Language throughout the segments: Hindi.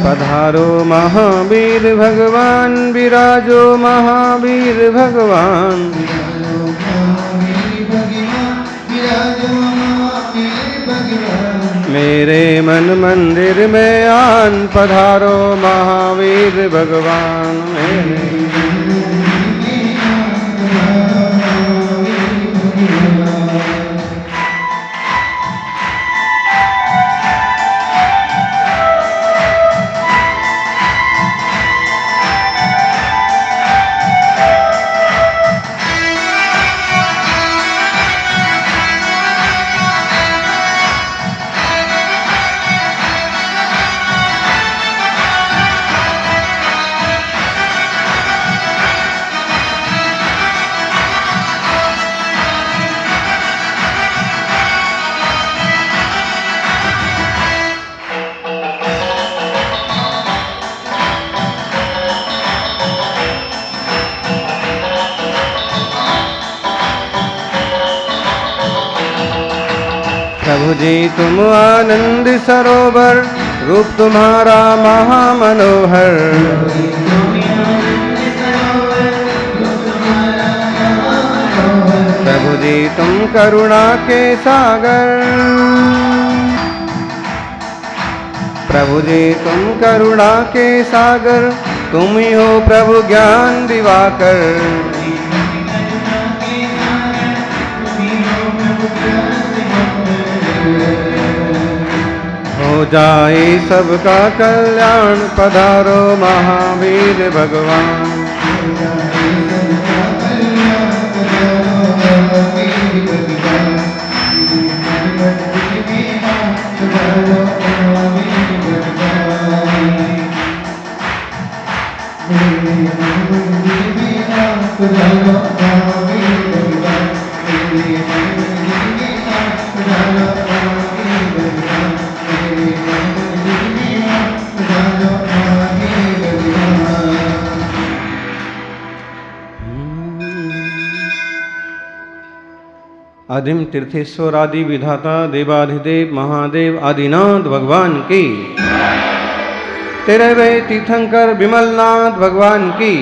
पधारो महावीर भगवान, विराजो महावीर भगवान। मेरे मन मंदिर में आन, पधारो महावीर भगवान। मेरे प्रभु जी तुम आनंद सरोवर, रूप तुम्हारा महामनोहर। प्रभु जी तुम करुणा के सागर, प्रभु जी तुम करुणा के सागर, तुम ही हो प्रभु ज्ञान दिवाकर। हो जाए सबका कल्याण, पधारो महावीर भगवान। आदिम तीर्थेश्वर आदि विधाता देवाधिदेव महादेव आदिनाथ भगवान की, तेरे वे तीर्थंकर विमलनाथ भगवान की,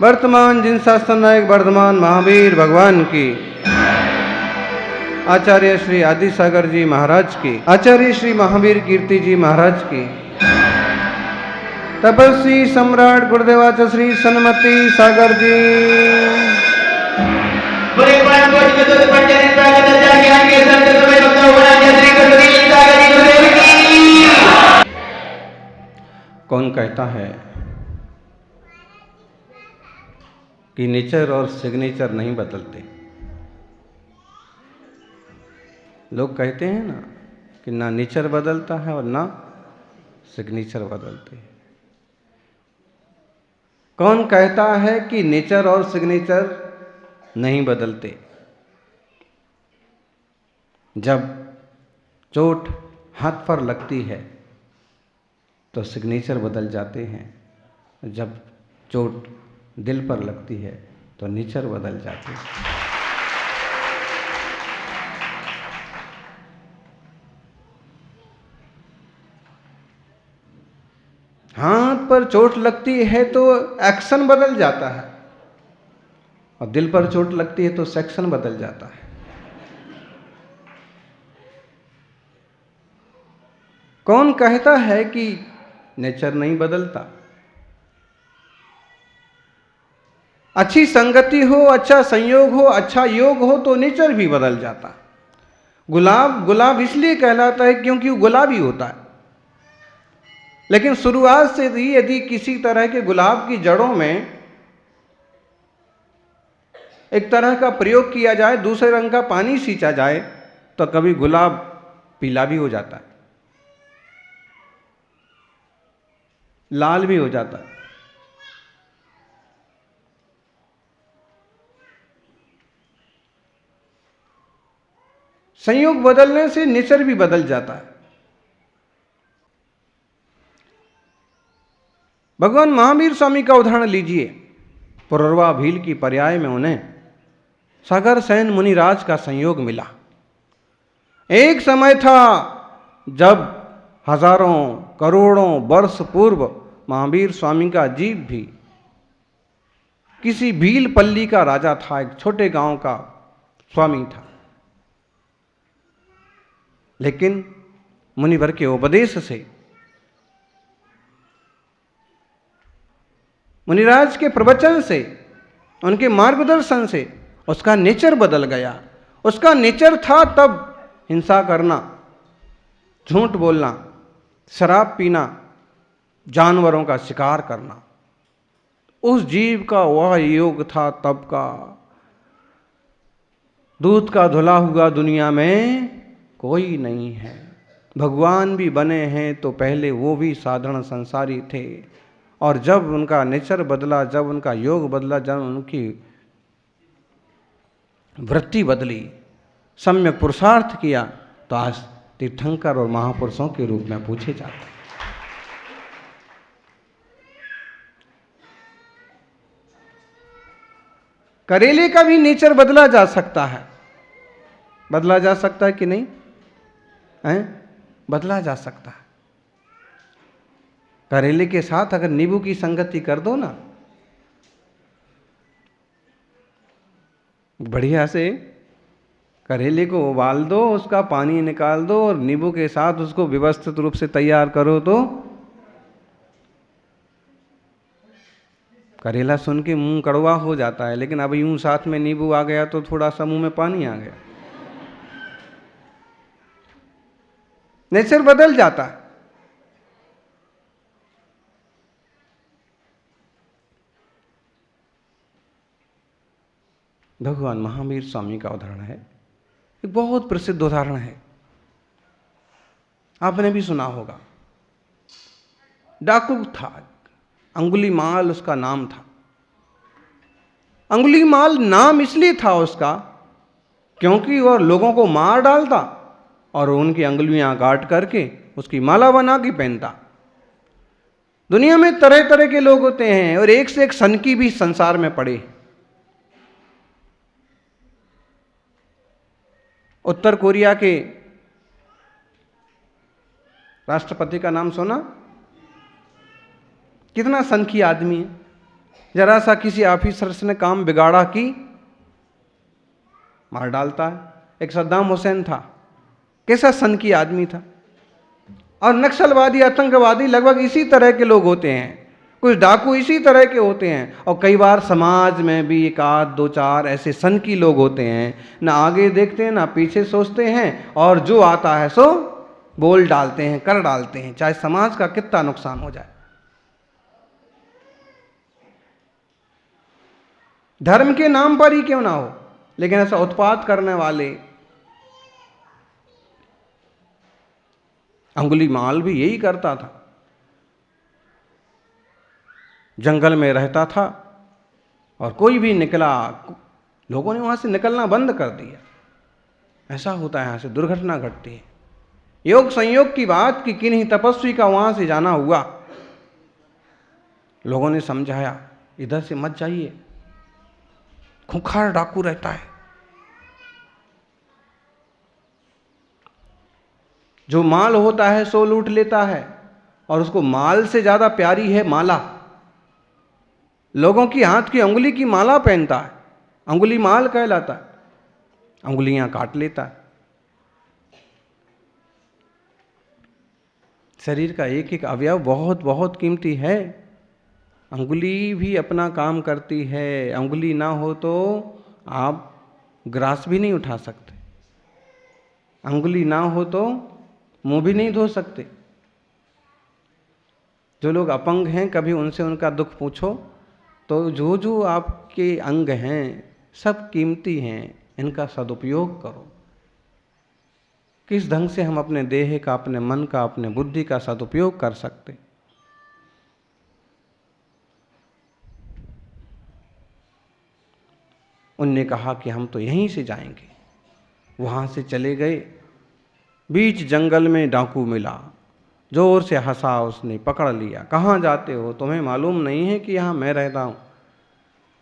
वर्तमान जिन शासन नायक वर्धमान महावीर भगवान की, आचार्य श्री आदि सागर जी महाराज की, आचार्य श्री महावीर कीर्ति जी महाराज की, तपस्वी सम्राट गुरुदेवाचार्य श्री सन्मति सागर जी, कौन कहता है कि नेचर और सिग्नेचर नहीं बदलते? लोग कहते हैं ना कि ना नेचर बदलता है और ना सिग्नेचर बदलते हैं। कौन कहता है कि नेचर और सिग्नेचर नहीं बदलते? जब चोट हाथ पर लगती है तो सिग्नेचर बदल जाते हैं, जब चोट दिल पर लगती है तो नेचर बदल जाते हैं। हाथ पर चोट लगती है तो एक्शन बदल जाता है और दिल पर चोट लगती है तो सेक्शन बदल जाता है। कौन कहता है कि नेचर नहीं बदलता? अच्छी संगति हो, अच्छा संयोग हो, अच्छा योग हो तो नेचर भी बदल जाता। गुलाब गुलाब इसलिए कहलाता है क्योंकि वो गुलाबी होता है, लेकिन शुरुआत से ही यदि किसी तरह के गुलाब की जड़ों में एक तरह का प्रयोग किया जाए, दूसरे रंग का पानी सींचा जाए तो कभी गुलाब पीला भी हो जाता है, लाल भी हो जाता है। संयोग बदलने से नेचर भी बदल जाता है। भगवान महावीर स्वामी का उदाहरण लीजिए। पुररवा भील की पर्याय में उन्हें सागर सेन मुनिराज का संयोग मिला। एक समय था जब हजारों करोड़ों वर्ष पूर्व महावीर स्वामी का जीव भी किसी भील पल्ली का राजा था, एक छोटे गांव का स्वामी था, लेकिन मुनिवर के उपदेश से, मुनिराज के प्रवचन से, उनके मार्गदर्शन से उसका नेचर बदल गया। उसका नेचर था तब हिंसा करना, झूठ बोलना, शराब पीना, जानवरों का शिकार करना। उस जीव का वह योग था तब का। दूध का धुला हुआ दुनिया में कोई नहीं है। भगवान भी बने हैं तो पहले वो भी साधारण संसारी थे, और जब उनका नेचर बदला, जब उनका योग बदला, जब उनकी वृत्ति बदली, सम्यक पुरुषार्थ किया, तो आज तीर्थंकर और महापुरुषों के रूप में पूछे जाते हैं। करेले का भी नेचर बदला जा सकता है। बदला जा सकता है कि नहीं है? बदला जा सकता है। करेले के साथ अगर नींबू की संगति कर दो ना, बढ़िया से करेले को उबाल दो, उसका पानी निकाल दो और नींबू के साथ उसको व्यवस्थित रूप से तैयार करो, तो करेला सुन के मुंह कड़वा हो जाता है, लेकिन अब यूं साथ में नींबू आ गया तो थोड़ा सा मुंह में पानी आ गया। नेचर बदल जाता है। भगवान महावीर स्वामी का उदाहरण है, एक बहुत प्रसिद्ध उदाहरण है, आपने भी सुना होगा। डाकू था, अंगुलीमाल उसका नाम था। अंगुलीमाल नाम इसलिए था उसका क्योंकि वह लोगों को मार डालता और उनकी अंगुलियां काट करके उसकी माला बना के पहनता। दुनिया में तरह तरह के लोग होते हैं और एक से एक सनकी भी संसार में पड़े। उत्तर कोरिया के राष्ट्रपति का नाम सुना? कितना सनकी आदमी है। जरा सा किसी ऑफिसर ने काम बिगाड़ा कि मार डालता है। एक सद्दाम हुसैन था, कैसा सनकी आदमी था। और नक्सलवादी, आतंकवादी लगभग इसी तरह के लोग होते हैं। कुछ डाकू इसी तरह के होते हैं। और कई बार समाज में भी एक आध दो चार ऐसे सनकी लोग होते हैं, ना आगे देखते हैं ना पीछे सोचते हैं, और जो आता है सो बोल डालते हैं, कर डालते हैं, चाहे समाज का कितना नुकसान हो जाए। धर्म के नाम पर ही क्यों ना हो, लेकिन ऐसा उत्पात करने वाले। अंगुलीमाल भी यही करता था। जंगल में रहता था और कोई भी निकला, लोगों ने वहां से निकलना बंद कर दिया। ऐसा होता है, यहां से दुर्घटना घटती है। योग संयोग की बात कि किन्हीं तपस्वी का वहां से जाना हुआ। लोगों ने समझाया इधर से मत जाइए, खूंखार डाकू रहता है। जो माल होता है सो लूट लेता है, और उसको माल से ज्यादा प्यारी है माला। लोगों की हाथ की अंगुली की माला पहनता है, अंगुली माल कहलाता है। अंगुलियां काट लेता है। शरीर का एक एक अवयव बहुत बहुत कीमती है। अंगुली भी अपना काम करती है। अंगुली ना हो तो आप ग्रास भी नहीं उठा सकते। अंगुली ना हो तो मुंह भी नहीं धो सकते। जो लोग अपंग हैं, कभी उनसे उनका दुख पूछो तो जो जो आपके अंग हैं सब कीमती हैं, इनका सदुपयोग करो। किस ढंग से हम अपने देह का, अपने मन का, अपने बुद्धि का सदुपयोग कर सकते। उनने कहा कि हम तो यहीं से जाएंगे। वहां से चले गए। बीच जंगल में डाकू मिला, जोर से हंसा, उसने पकड़ लिया। कहाँ जाते हो, तुम्हें मालूम नहीं है कि यहाँ मैं रहता हूँ?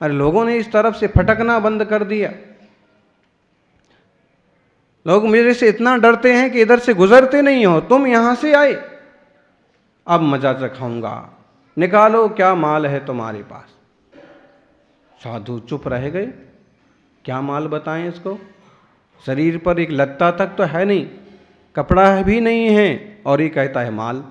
अरे लोगों ने इस तरफ से फटकना बंद कर दिया। लोग मेरे से इतना डरते हैं कि इधर से गुजरते नहीं हो, तुम यहाँ से आए। अब मजा चखाऊंगा, निकालो क्या माल है तुम्हारे पास। साधु चुप रह गए, क्या माल बताएं इसको। शरीर पर एक लत्ता तक तो है नहीं, कपड़ा भी नहीं है, और ये कहता है माल।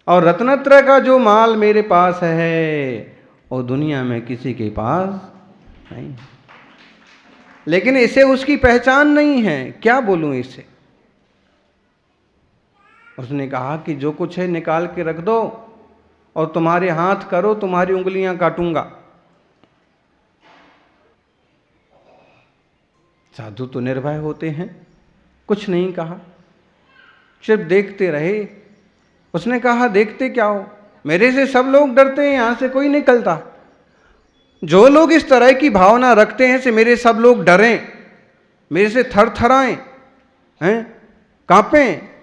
और रत्नत्रय का जो माल मेरे पास है वो दुनिया में किसी के पास नहीं, लेकिन इसे उसकी पहचान नहीं है, क्या बोलूं इससे। उसने कहा कि जो कुछ है निकाल के रख दो और तुम्हारे हाथ करो, तुम्हारी उंगलियां काटूंगा। साधु तो निर्भय होते हैं, कुछ नहीं कहा, सिर्फ देखते रहे। उसने कहा देखते क्या हो, मेरे से सब लोग डरते हैं, यहां से कोई निकलता। जो लोग इस तरह की भावना रखते हैं से मेरे सब लोग डरें, मेरे से थर थराएं, हैं, कांपें।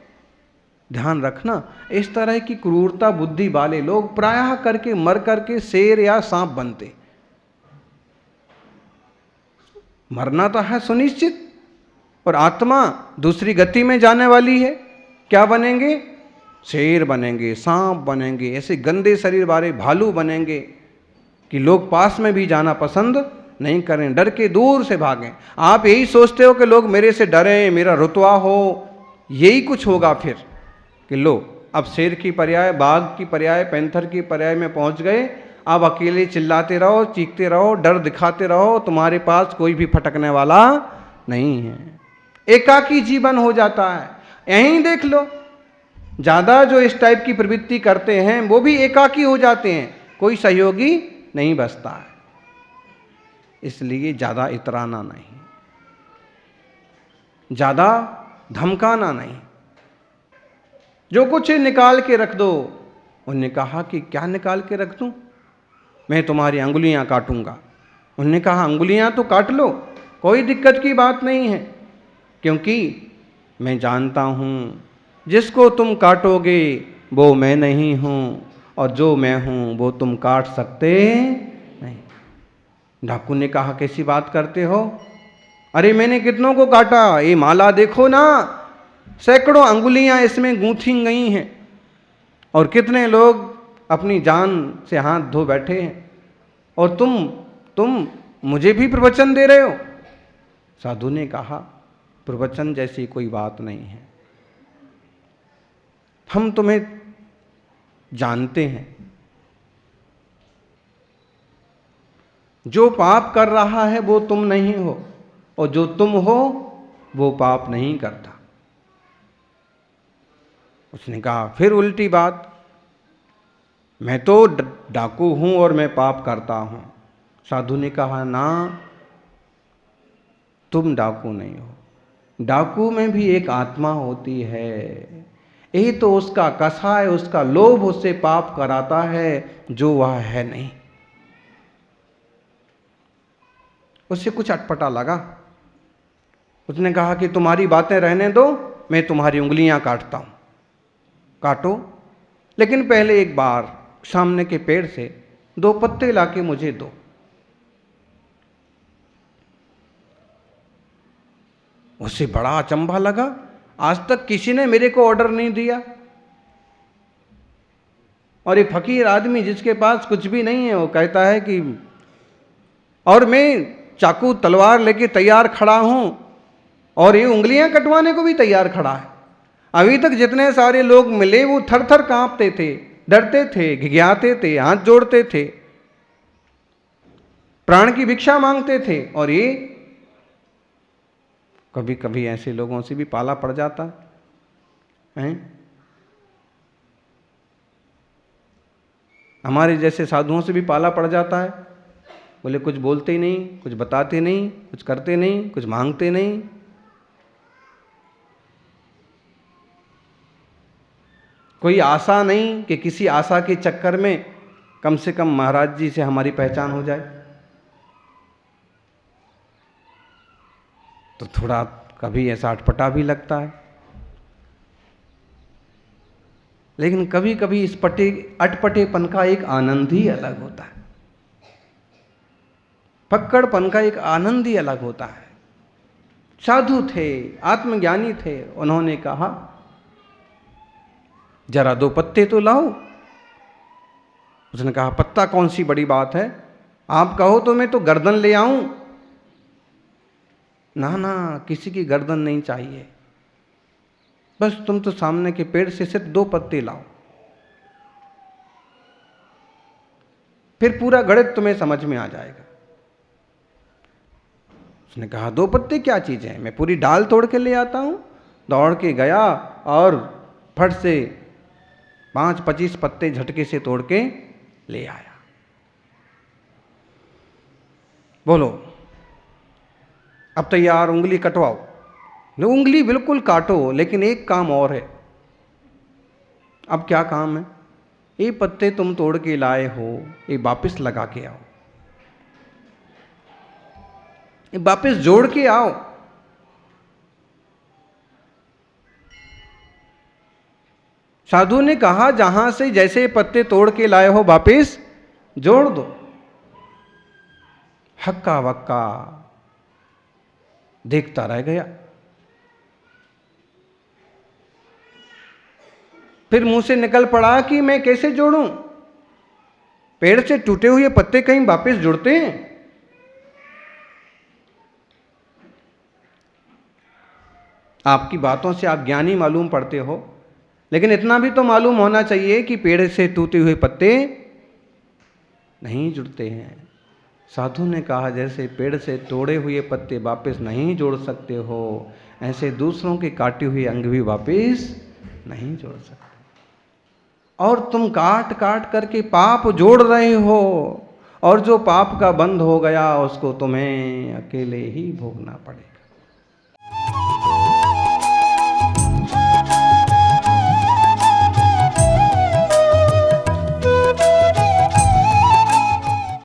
ध्यान रखना, इस तरह की क्रूरता बुद्धि वाले लोग प्रायः करके मर करके शेर या सांप बनते। मरना तो है सुनिश्चित, और आत्मा दूसरी गति में जाने वाली है। क्या बनेंगे? शेर बनेंगे, सांप बनेंगे, ऐसे गंदे शरीर वाले भालू बनेंगे कि लोग पास में भी जाना पसंद नहीं करें, डर के दूर से भागें। आप यही सोचते हो कि लोग मेरे से डरें, मेरा रुतवा हो, यही कुछ होगा फिर कि लो अब शेर की पर्याय, बाघ की पर्याय, पैंथर की पर्याय में पहुंच गए। अब अकेले चिल्लाते रहो, चीखते रहो, डर दिखाते रहो, तुम्हारे पास कोई भी फटकने वाला नहीं है। एकाकी जीवन हो जाता है। यहीं देख लो, ज्यादा जो इस टाइप की प्रवृत्ति करते हैं वो भी एकाकी हो जाते हैं, कोई सहयोगी नहीं बचता है। इसलिए ज्यादा इतराना नहीं, ज्यादा धमकाना नहीं, जो कुछ निकाल के रख दो। उन्होंने कहा कि क्या निकाल के रख दूं? मैं तुम्हारी अंगुलियां काटूंगा। उन्होंने कहा अंगुलियां तो काट लो, कोई दिक्कत की बात नहीं है, क्योंकि मैं जानता हूं जिसको तुम काटोगे वो मैं नहीं हूं, और जो मैं हूं वो तुम काट सकते नहीं। डाकू ने कहा कैसी बात करते हो? अरे मैंने कितनों को काटा, ये माला देखो ना, सैकड़ों अंगुलियां इसमें गूंथी गई हैं, और कितने लोग अपनी जान से हाथ धो बैठे हैं, और तुम मुझे भी प्रवचन दे रहे हो। साधु ने कहा प्रवचन जैसी कोई बात नहीं है, हम तुम्हें जानते हैं। जो पाप कर रहा है वो तुम नहीं हो, और जो तुम हो वो पाप नहीं करता। उसने कहा फिर उल्टी बात, मैं तो डाकू हूं और मैं पाप करता हूं। साधु ने कहा ना, तुम डाकू नहीं हो, डाकू में भी एक आत्मा होती है, यही तो उसका कसाय, उसका लोभ उससे पाप कराता है जो वह है नहीं। उससे कुछ अटपटा लगा। उसने कहा कि तुम्हारी बातें रहने दो, मैं तुम्हारी उंगलियां काटता हूं, काटो, लेकिन पहले एक बार सामने के पेड़ से 2 पत्ते लाके मुझे दो। उससे बड़ा अचंभा लगा, आज तक किसी ने मेरे को ऑर्डर नहीं दिया, और एक फकीर आदमी जिसके पास कुछ भी नहीं है वो कहता है कि, और मैं चाकू तलवार लेके तैयार खड़ा हूं, और ये उंगलियां कटवाने को भी तैयार खड़ा है। अभी तक जितने सारे लोग मिले वो थर थर कांपते थे, डरते थे, घिघियाते थे, हाथ जोड़ते थे, प्राण की भिक्षा मांगते थे, और ये कभी कभी ऐसे लोगों से भी पाला पड़ जाता है। हमारे जैसे साधुओं से भी पाला पड़ जाता है। बोले कुछ बोलते ही नहीं, कुछ बताते नहीं, कुछ करते नहीं, कुछ मांगते नहीं। कोई आशा नहीं कि किसी आशा के चक्कर में कम से कम महाराज जी से हमारी पहचान हो जाए। तो थोड़ा कभी ऐसा अटपटा भी लगता है, लेकिन कभी कभी इस अटपटेपन का एक आनंद ही अलग होता है, पक्कड़पन का एक आनंद ही अलग होता है। साधु थे, आत्मज्ञानी थे, उन्होंने कहा जरा 2 पत्ते तो लाओ। उसने कहा पत्ता कौन सी बड़ी बात है, आप कहो तो मैं तो गर्दन ले आऊं। ना ना, किसी की गर्दन नहीं चाहिए, बस तुम तो सामने के पेड़ से सिर्फ 2 पत्ते लाओ, फिर पूरा गणित तुम्हें समझ में आ जाएगा। उसने कहा 2 पत्ते क्या चीज़ है, मैं पूरी डाल तोड़ के ले आता हूं। दौड़ के गया और फट से 5-25 पत्ते झटके से तोड़ के ले आया। बोलो अब तैयार, उंगली कटवाओ। उंगली बिल्कुल काटो, लेकिन एक काम और है। अब क्या काम है? ये पत्ते तुम तोड़ के लाए हो, ये वापस लगा के आओ, ये वापस जोड़ के आओ। साधु ने कहा जहां से जैसे पत्ते तोड़ के लाए हो वापस जोड़ दो। हक्का बक्का देखता रह गया। फिर मुंह से निकल पड़ा कि मैं कैसे जोड़ूं, पेड़ से टूटे हुए पत्ते कहीं वापस जुड़ते हैं? आपकी बातों से आप ज्ञानी मालूम पड़ते हो, लेकिन इतना भी तो मालूम होना चाहिए कि पेड़ से टूटे हुए पत्ते नहीं जुड़ते हैं। साधु ने कहा जैसे पेड़ से तोड़े हुए पत्ते वापस नहीं जोड़ सकते हो, ऐसे दूसरों के काटे हुए अंग भी वापस नहीं जोड़ सकते। और तुम काट काट करके पाप जोड़ रहे हो, और जो पाप का बंध हो गया उसको तुम्हें अकेले ही भोगना पड़ेगा।